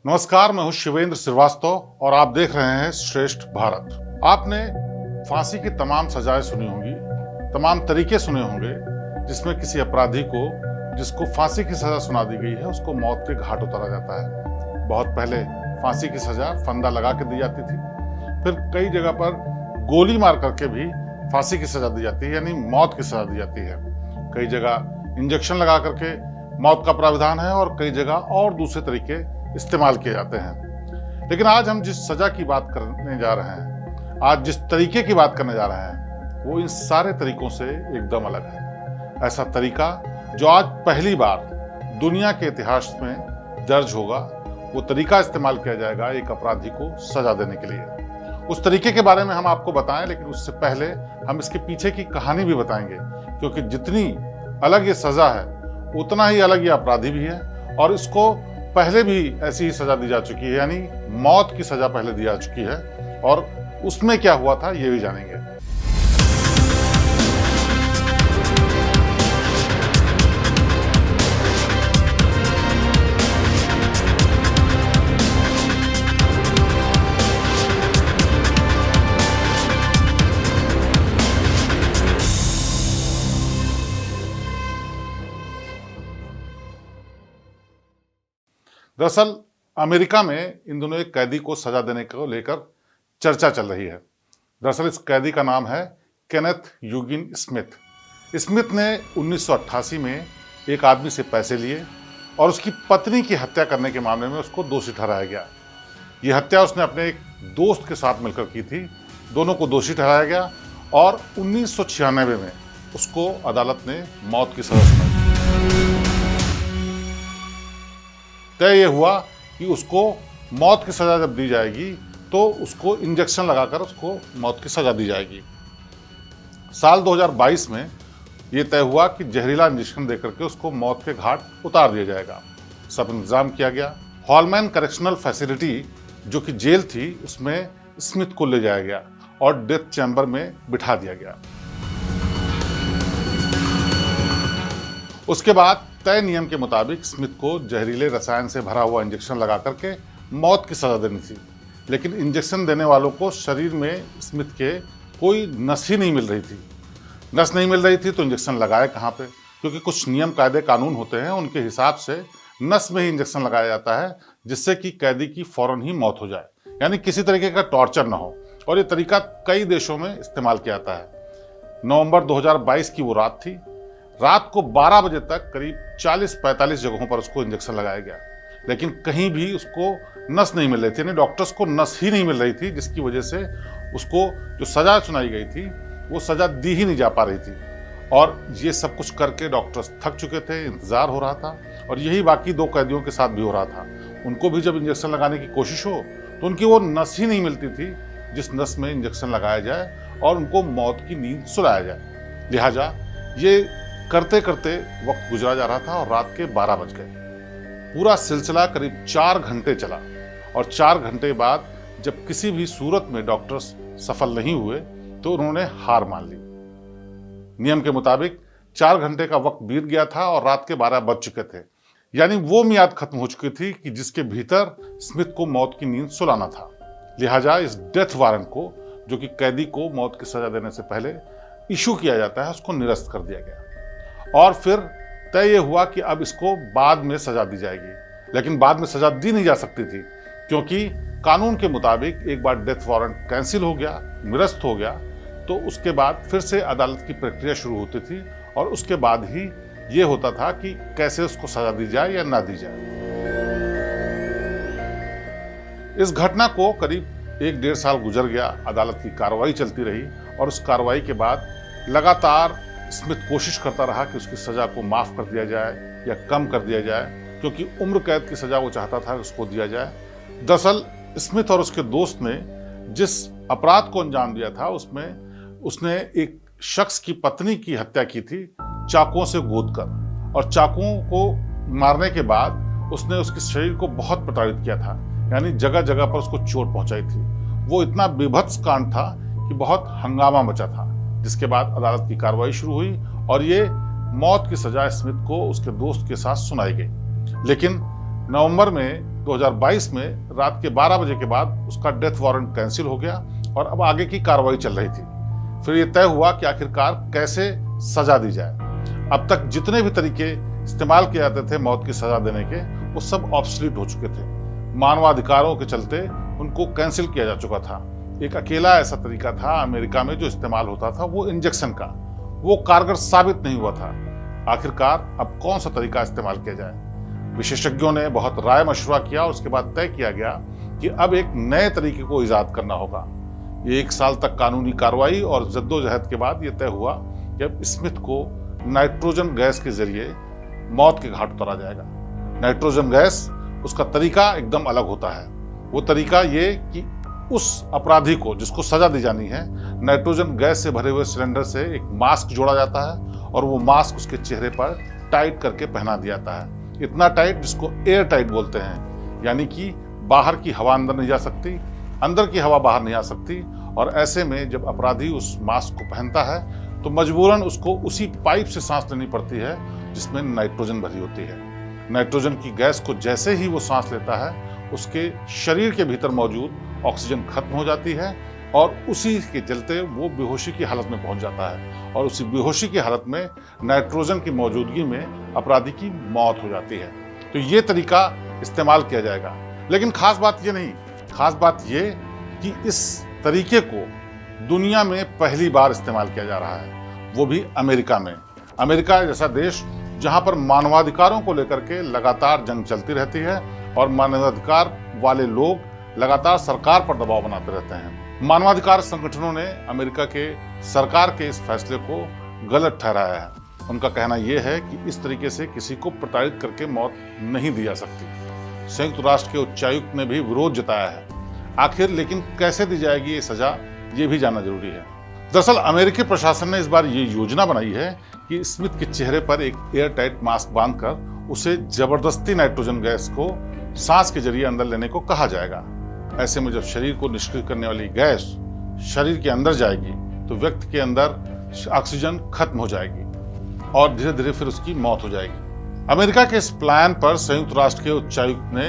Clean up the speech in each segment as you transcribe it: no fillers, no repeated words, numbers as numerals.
नमस्कार, मैं हूं शिवेंद्र श्रीवास्तव और आप देख रहे हैं श्रेष्ठ भारत। आपने फांसी की तमाम सजाएं सुनी होंगी, तमाम तरीके सुने होंगे जिसमें किसी अपराधी को जिसको फांसी की सजा सुना दी गई है उसको मौत के घाट उतारा जाता है। बहुत पहले फांसी की सजा फंदा लगा के दी जाती थी, फिर कई जगह पर गोली मार करके भी फांसी की सजा दी जाती है, यानी मौत की सजा दी जाती है। कई जगह इंजेक्शन लगा करके मौत का प्राविधान है और कई जगह और दूसरे तरीके इस्तेमाल किए जाते हैं। लेकिन आज हम जिस सजा की बात करने जा रहे हैं, आज जिस तरीके की बात करने जा रहे हैं, वो इन सारे तरीकों से एकदम अलग है। ऐसा तरीका जो आज पहली बार दुनिया के इतिहास में दर्ज होगा, वो तरीका इस्तेमाल किया जाएगा एक अपराधी को सजा देने के लिए। उस तरीके के बारे में हम आपको बताएं, लेकिन उससे पहले हम इसके पीछे की कहानी भी बताएंगे, क्योंकि जितनी अलग ये सजा है उतना ही अलग ये अपराधी भी है और इसको पहले भी ऐसी ही सजा दी जा चुकी है, यानी मौत की सजा पहले दी जा चुकी है और उसमें क्या हुआ था ये भी जानेंगे। दरअसल अमेरिका में इन दिनों एक कैदी को सजा देने को लेकर चर्चा चल रही है। दरअसल इस कैदी का नाम है केनेथ यूगिन स्मिथ। स्मिथ ने 1988 में एक आदमी से पैसे लिए और उसकी पत्नी की हत्या करने के मामले में उसको दोषी ठहराया गया। यह हत्या उसने अपने एक दोस्त के साथ मिलकर की थी। दोनों को दोषी ठहराया गया और 1996 में उसको अदालत ने मौत की सजा सुनाई। तय ये हुआ कि उसको मौत की सजा जब दी जाएगी तो उसको इंजेक्शन लगाकर उसको मौत की सजा दी जाएगी। साल 2022 में ये तय हुआ कि जहरीला इंजेक्शन देकर के उसको मौत के घाट उतार दिया जाएगा। सब इंतजाम किया गया। हॉलमैन करेक्शनल फैसिलिटी जो कि जेल थी, उसमें स्मिथ को ले जाया गया और डेथ चैम्बर में बिठा दिया गया। उसके बाद तय नियम के मुताबिक स्मिथ को जहरीले रसायन से भरा हुआ इंजेक्शन लगा करके मौत की सजा देनी थी। लेकिन इंजेक्शन देने वालों को शरीर में स्मिथ के कोई नस ही नहीं मिल रही थी। नस नहीं मिल रही थी तो इंजेक्शन लगाए कहाँ पे, क्योंकि कुछ नियम कायदे कानून होते हैं, उनके हिसाब से नस में ही इंजेक्शन लगाया जाता है जिससे कि कैदी की फौरन ही मौत हो जाए, यानी किसी तरीके का टॉर्चर ना हो। और ये तरीका कई देशों में इस्तेमाल किया जाता है। नवंबर 2022 की वो रात थी। रात को 12 बजे तक करीब 40-45 जगहों पर उसको इंजेक्शन लगाया गया, लेकिन कहीं भी उसको नस नहीं मिल रही थी, यानी डॉक्टर्स को नस ही नहीं मिल रही थी, जिसकी वजह से उसको जो सजा सुनाई गई थी वो सजा दी ही नहीं जा पा रही थी। और ये सब कुछ करके डॉक्टर्स थक चुके थे, इंतजार हो रहा था और यही बाकी दो कैदियों के साथ भी हो रहा था। उनको भी जब इंजेक्शन लगाने की कोशिश हो तो उनकी वो नस ही नहीं मिलती थी जिस नस में इंजेक्शन लगाया जाए और उनको मौत की नींद सुलाया जाए। लिहाजा ये करते करते वक्त गुजरा जा रहा था और रात के 12 बज गए। पूरा सिलसिला करीब 4 घंटे चला और 4 घंटे बाद जब किसी भी सूरत में डॉक्टर्स सफल नहीं हुए तो उन्होंने हार मान ली। नियम के मुताबिक 4 घंटे का वक्त बीत गया था और रात के 12 बज चुके थे, यानी वो मियाद खत्म हो चुकी थी कि जिसके भीतर स्मिथ को मौत की नींद सुलाना था। लिहाजा इस डेथ वारंट को, जो कि कैदी को मौत की सजा देने से पहले इशू किया जाता है, उसको निरस्त कर दिया गया। और फिर तय ये हुआ कि अब इसको बाद में सजा दी जाएगी। लेकिन बाद में सजा दी नहीं जा सकती थी, क्योंकि कानून के मुताबिक एक बार डेथ वारंट कैंसिल हो गया, निरस्त हो गया, तो उसके बाद फिर से अदालत की प्रक्रिया शुरू होती थी और उसके बाद ही ये होता था कि कैसे उसको सजा दी जाए या ना दी जाए। इस घटना को करीब 1-1.5 साल गुजर गया। अदालत की कार्रवाई चलती रही और उस कार्रवाई के बाद लगातार स्मिथ कोशिश करता रहा कि उसकी सजा को माफ कर दिया जाए या कम कर दिया जाए, क्योंकि उम्र कैद की सजा वो चाहता था उसको दिया जाए। दरअसल स्मिथ और उसके दोस्त ने जिस अपराध को अंजाम दिया था उसमें उसने एक शख्स की पत्नी की हत्या की थी चाकुओं से गोदकर, और चाकुओं को मारने के बाद उसने उसके शरीर को बहुत प्रताड़ित किया था, यानी जगह जगह पर उसको चोट पहुंचाई थी। वो इतना बेभत्स कांड था कि बहुत हंगामा मचा था, जिसके बाद अदालत की कार्रवाई शुरू हुई और ये मौत की सजा स्मिथ को उसके दोस्त के साथ सुनाई गई। लेकिन नवंबर में 2022 में रात के 12 बजे के बाद उसका डेथ वारंट कैंसिल हो गया और अब आगे की कार्रवाई चल रही थी। फिर ये तय हुआ कि आखिरकार कैसे सजा दी जाए। अब तक जितने भी तरीके इस्तेमाल किए जाते थे मौत की सजा देने के, वो सब ऑब्सोलीट हो चुके थे। मानवाधिकारों के चलते उनको कैंसिल किया जा चुका था। एक अकेला ऐसा तरीका था अमेरिका में जो इस्तेमाल होता था, वो इंजेक्शन का। वो कारगर साबित नहीं हुआ था। आखिरकार अब कौन सा तरीका इस्तेमाल किया जाए? विशेषज्ञों ने बहुत राय मशवरा किया और उसके बाद तय किया गया कि अब एक नए तरीके को ईजाद करना होगा। 1 साल तक कानूनी कार्रवाई और जद्दोजहद के बाद यह तय हुआ कि अब स्मिथ को नाइट्रोजन गैस के जरिए मौत के घाट उतारा जाएगा। नाइट्रोजन गैस, उसका तरीका एकदम अलग होता है। वो तरीका ये कि उस अपराधी को जिसको सजा दी जानी है, नाइट्रोजन गैस से भरे हुए सिलेंडर से एक मास्क जोड़ा जाता है और वो मास्क उसके चेहरे पर टाइट करके पहना दिया जाता है। इतना टाइट जिसको एयर टाइट बोलते हैं, यानी कि बाहर की हवा अंदर नहीं जा सकती, अंदर की हवा बाहर नहीं आ सकती। और ऐसे में जब अपराधी उस मास्क को पहनता है तो मजबूरन उसको उसी पाइप से सांस लेनी पड़ती है जिसमें नाइट्रोजन भरी होती है। नाइट्रोजन की गैस को जैसे ही वो सांस लेता है, उसके शरीर के भीतर मौजूद ऑक्सीजन खत्म हो जाती है और उसी के चलते वो बेहोशी की हालत में पहुंच जाता है और उसी बेहोशी की हालत में नाइट्रोजन की मौजूदगी में अपराधी की मौत हो जाती है। तो ये तरीका इस्तेमाल किया जाएगा। लेकिन खास बात ये नहीं, खास बात ये कि इस तरीके को दुनिया में पहली बार इस्तेमाल किया जा रहा है, वो भी अमेरिका में। अमेरिका जैसा देश जहां पर मानवाधिकारों को लेकर के लगातार जंग चलती रहती है और मानवाधिकार वाले लोग लगातार सरकार पर दबाव बनाते रहते हैं। मानवाधिकार संगठनों ने अमेरिका के सरकार के इस फैसले को गलत ठहराया है। उनका कहना यह है कि इस तरीके से किसी को प्रताड़ित करके मौत नहीं दी जा सकती। संयुक्त राष्ट्र के उच्चायुक्त ने भी विरोध जताया है। आखिर लेकिन कैसे दी जाएगी ये सजा, ये भी जानना जरूरी है। दरअसल अमेरिकी प्रशासन ने इस बार ये योजना बनाई है कि स्मिथ के चेहरे पर एक एयर टाइट मास्क बांधकर उसे जबरदस्ती नाइट्रोजन गैस को सांस के जरिए अंदर लेने को कहा जाएगा। ऐसे में जब शरीर को निष्क्रिय करने वाली गैस शरीर के अंदर जाएगी तो व्यक्ति के अंदर ऑक्सीजन खत्म हो जाएगी और धीरे धीरे फिर उसकी मौत हो जाएगी। अमेरिका के इस प्लान पर संयुक्त राष्ट्र के उच्चायुक्त ने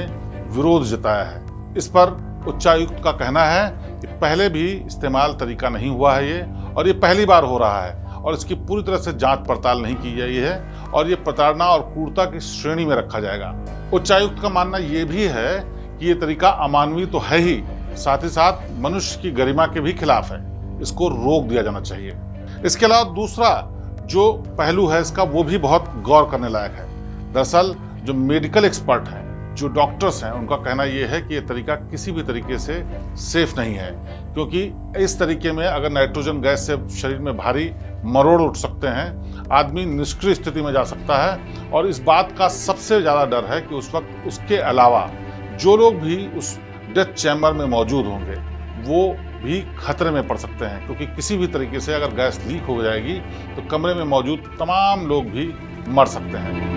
विरोध जताया है। इस पर उच्चायुक्त का कहना है कि पहले भी इस्तेमाल तरीका नहीं हुआ है ये, और ये पहली बार हो रहा है और इसकी पूरी तरह से जांच पड़ताल नहीं की गई है और ये प्रताड़ना और क्रूरता की श्रेणी में रखा जाएगा। उच्चायुक्त का मानना ये भी है कि ये तरीका अमानवीय तो है ही, साथ ही साथ मनुष्य की गरिमा के भी खिलाफ है। इसको रोक दिया जाना चाहिए। इसके अलावा दूसरा जो पहलू है इसका, वो भी बहुत गौर करने लायक है। दरअसल जो मेडिकल एक्सपर्ट हैं, जो डॉक्टर्स हैं, उनका कहना यह है कि ये तरीका किसी भी तरीके से सेफ नहीं है, क्योंकि इस तरीके में अगर नाइट्रोजन गैस से शरीर में भारी मरोड़ उठ सकते हैं, आदमी निष्क्रिय स्थिति में जा सकता है। और इस बात का सबसे ज़्यादा डर है कि उस वक्त उसके अलावा जो लोग भी उस डेथ चैम्बर में मौजूद होंगे वो भी खतरे में पड़ सकते हैं, क्योंकि किसी भी तरीके से अगर गैस लीक हो जाएगी तो कमरे में मौजूद तमाम लोग भी मर सकते हैं।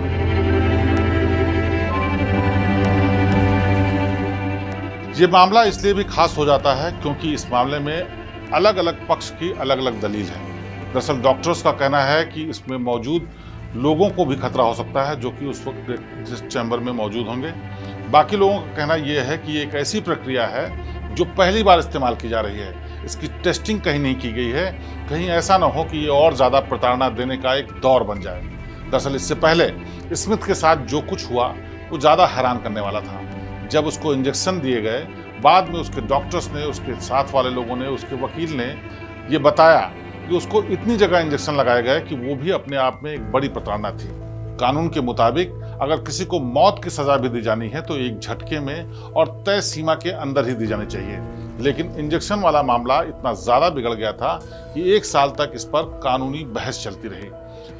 ये मामला इसलिए भी खास हो जाता है क्योंकि इस मामले में अलग अलग पक्ष की अलग अलग दलील है। दरअसल डॉक्टर्स का कहना है कि इसमें मौजूद लोगों को भी खतरा हो सकता है जो कि उस वक्त जिस चैम्बर में मौजूद होंगे। बाकी लोगों का कहना यह है कि ये एक ऐसी प्रक्रिया है जो पहली बार इस्तेमाल की जा रही है, इसकी टेस्टिंग कहीं नहीं की गई है, कहीं ऐसा ना हो कि ये और ज़्यादा प्रताड़ना देने का एक दौर बन जाए। दरअसल इससे पहले स्मिथ के साथ जो कुछ हुआ वो ज़्यादा हैरान करने वाला था। जब उसको इंजेक्शन दिए गए, बाद में उसके डॉक्टर्स ने, उसके साथ वाले लोगों ने, उसके वकील ने ये बताया कि उसको इतनी जगह इंजेक्शन लगाए गए कि वो भी अपने आप में एक बड़ी प्रताड़ना थी। कानून के मुताबिक अगर किसी को मौत की सजा भी दी जानी है तो एक झटके में और तय सीमा के अंदर ही दी जानी चाहिए। लेकिन इंजेक्शन वाला मामला इतना ज़्यादा बिगड़ गया था कि 1 साल तक इस पर कानूनी बहस चलती रही।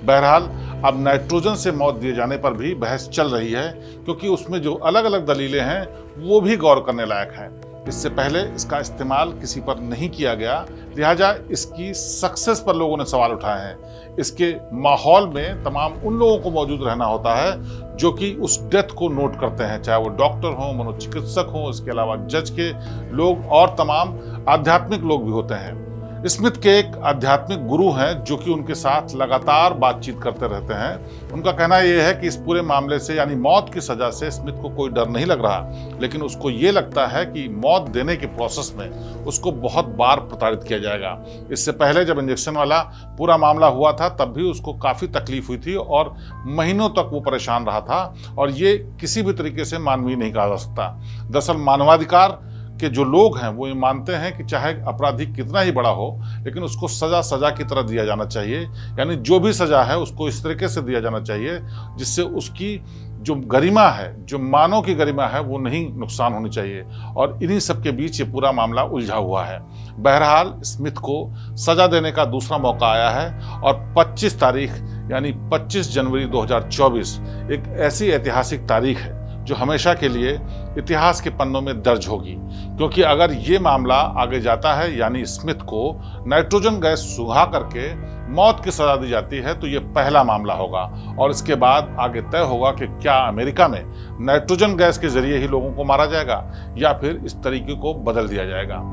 बहरहाल अब नाइट्रोजन से मौत दिए जाने पर भी बहस चल रही है, क्योंकि उसमें जो अलग अलग दलीलें हैं वो भी गौर करने लायक है। इससे पहले इसका इस्तेमाल किसी पर नहीं किया गया, लिहाजा इसकी सक्सेस पर लोगों ने सवाल उठाए हैं। इसके माहौल में तमाम उन लोगों को मौजूद रहना होता है जो कि उस डेथ को नोट करते हैं, चाहे वो डॉक्टर हों, मनोचिकित्सक हों, इसके अलावा जज के लोग और तमाम आध्यात्मिक लोग भी होते हैं। स्मिथ के एक आध्यात्मिक गुरु हैं जो कि उनके साथ लगातार बातचीत करते रहते हैं। उनका कहना यह है कि इस पूरे मामले से यानी मौत की सजा से स्मिथ को कोई डर नहीं लग रहा, लेकिन उसको ये लगता है कि मौत देने के प्रोसेस में उसको बहुत बार प्रताड़ित किया जाएगा। इससे पहले जब इंजेक्शन वाला पूरा मामला हुआ था तब भी उसको काफ़ी तकलीफ हुई थी और महीनों तक वो परेशान रहा था, और ये किसी भी तरीके से मानवीय नहीं कहा जा सकता। दरअसल मानवाधिकार के जो लोग हैं वो ये मानते हैं कि चाहे अपराधी कितना ही बड़ा हो, लेकिन उसको सजा की तरह दिया जाना चाहिए। यानी जो भी सजा है उसको इस तरीके से दिया जाना चाहिए जिससे उसकी जो गरिमा है, जो मानव की गरिमा है, वो नहीं नुकसान होनी चाहिए। और इन्हीं सब के बीच ये पूरा मामला उलझा हुआ है। बहरहाल स्मिथ को सजा देने का दूसरा मौका आया है और 25 तारीख यानी 25 जनवरी 2024 एक ऐसी ऐतिहासिक तारीख है जो हमेशा के लिए इतिहास के पन्नों में दर्ज होगी, क्योंकि अगर ये मामला आगे जाता है यानी स्मिथ को नाइट्रोजन गैस सुंघा करके मौत की सजा दी जाती है तो ये पहला मामला होगा, और इसके बाद आगे तय होगा कि क्या अमेरिका में नाइट्रोजन गैस के जरिए ही लोगों को मारा जाएगा या फिर इस तरीके को बदल दिया जाएगा।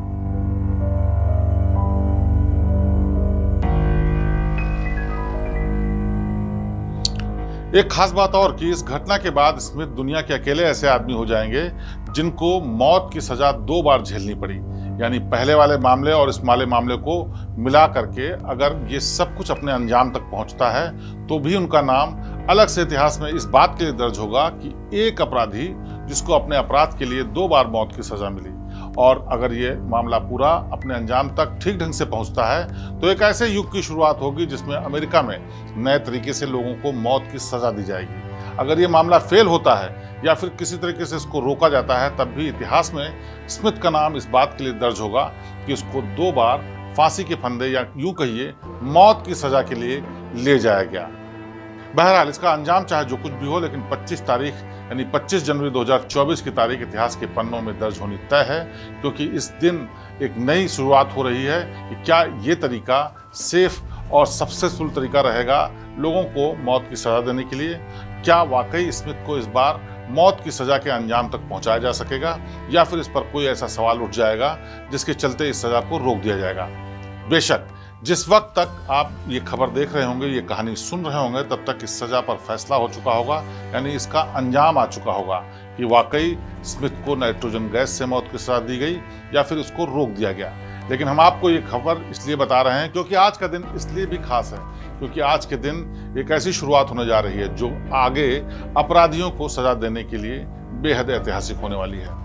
एक खास बात और कि इस घटना के बाद स्मिथ दुनिया के अकेले ऐसे आदमी हो जाएंगे जिनको मौत की सजा 2 बार झेलनी पड़ी। यानी पहले वाले मामले और इस वाले मामले को मिला करके अगर ये सब कुछ अपने अंजाम तक पहुंचता है तो भी उनका नाम अलग से इतिहास में इस बात के लिए दर्ज होगा कि एक अपराधी जिसको अपने अपराध के लिए 2 बार मौत की सजा मिली, और अगर ये मामला पूरा अपने अंजाम तक ठीक ढंग से पहुंचता है तो एक ऐसे युग की शुरुआत होगी जिसमें अमेरिका में नए तरीके से लोगों को मौत की सजा दी जाएगी। अगर ये मामला फेल होता है या फिर किसी तरीके से इसको रोका जाता है तब भी इतिहास में स्मिथ का नाम इस बात के लिए दर्ज होगा कि उसको 2 बार फांसी के फंदे या यूं कहिए मौत की सजा के लिए ले जाया गया। बहरहाल इसका अंजाम चाहे जो कुछ भी हो, लेकिन 25 तारीख यानी 25 जनवरी 2024 की तारीख इतिहास के पन्नों में दर्ज होनी तय है, क्योंकि इस दिन एक नई शुरुआत हो रही है कि क्या ये तरीका सेफ और सक्सेसफुल तरीका रहेगा लोगों को मौत की सजा देने के लिए। क्या वाकई स्मिथ को इस बार मौत की सजा के अंजाम तक पहुंचाया जा सकेगा या फिर इस पर कोई ऐसा सवाल उठ जाएगा जिसके चलते इस सजा को रोक दिया जाएगा। बेशक जिस वक्त तक आप ये खबर देख रहे होंगे, ये कहानी सुन रहे होंगे, तब तक इस सजा पर फैसला हो चुका होगा, यानी इसका अंजाम आ चुका होगा कि वाकई स्मिथ को नाइट्रोजन गैस से मौत की सजा दी गई या फिर इसको रोक दिया गया। लेकिन हम आपको ये खबर इसलिए बता रहे हैं क्योंकि आज का दिन इसलिए भी खास है, क्योंकि आज के दिन एक ऐसी शुरुआत होने जा रही है जो आगे अपराधियों को सजा देने के लिए बेहद ऐतिहासिक होने वाली है।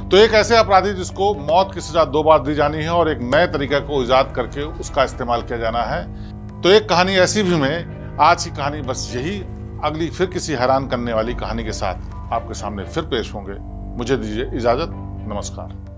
तो एक ऐसे अपराधी जिसको मौत की सजा 2 बार दी जानी है और एक नए तरीके को इजाद करके उसका इस्तेमाल किया जाना है। तो एक कहानी ऐसी भी में आज की कहानी बस यही, अगली फिर किसी हैरान करने वाली कहानी के साथ आपके सामने फिर पेश होंगे। मुझे दीजिए इजाजत, नमस्कार।